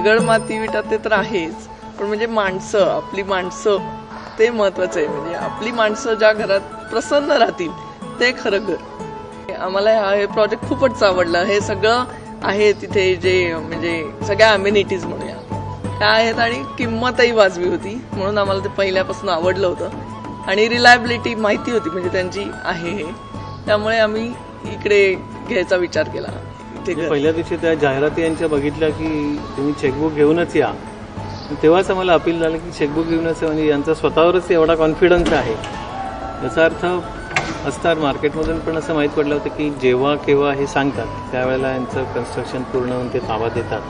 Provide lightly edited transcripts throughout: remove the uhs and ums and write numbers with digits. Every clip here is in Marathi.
दगड माती विटा ते तर आहेच, पण म्हणजे माणसं, आपली माणसं ते महत्वाचं आहे. म्हणजे आपली माणसं ज्या घरात प्रसन्न राहतील ते खरं घर. आम्हाला हे प्रोजेक्ट खूपच आवडलं. हे सगळं आहे तिथे, जे म्हणजे सगळ्या अम्युनिटीज म्हणूया त्या आहेत आणि किंमतही वाजवी होती, म्हणून आम्हाला ते पहिल्यापासून आवडलं होतं. आणि रिलायबिलिटी माहिती होती म्हणजे त्यांची आहे हे, त्यामुळे आम्ही इकडे घ्यायचा विचार केला. पहिल्या दिवशी त्या जाहिराती यांच्या बघितल्या की तुम्ही चेकबुक घेऊनच या, तेव्हाच आम्हाला अपील झालं की चेकबुक घेऊनच, म्हणजे यांचा स्वतःवरच एवढा कॉन्फिडन्स आहे. याचा अर्थ असणार मार्केटमधून पण असं माहीत पडलं होतं की जेव्हा केव्हा हे सांगतात त्यावेळेला यांचं कन्स्ट्रक्शन पूर्ण होऊन ते ताबा देतात.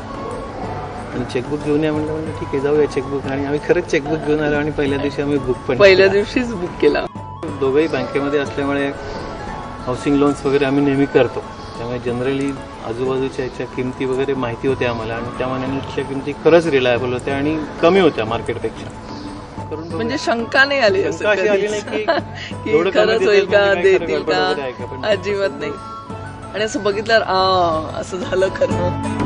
आणि चेकबुक घेऊन या म्हणलं, ठीक आहे जाऊया चेकबुक. आणि आम्ही खरंच चेकबुक घेऊन आलो आणि पहिल्या दिवशी आम्ही बुक पण पहिल्या दिवशीच बुक केला. दोघंही बँकेमध्ये असल्यामुळे हाऊसिंग लोन्स वगैरे आम्ही नेहमी करतो, त्यामुळे जनरली आजूबाजूच्या याच्या किमती वगैरे माहिती होत्या आम्हाला, आणि त्या मानाने तिथल्या किमती खरंच रिलायबल होत्या आणि कमी होत्या मार्केटपेक्षा. म्हणजे शंका नाही आली असं आली नाही की खरंच होईल का, देतील का, अजिबात नाही. आणि असं बघितल्यावर असं झालं खरं.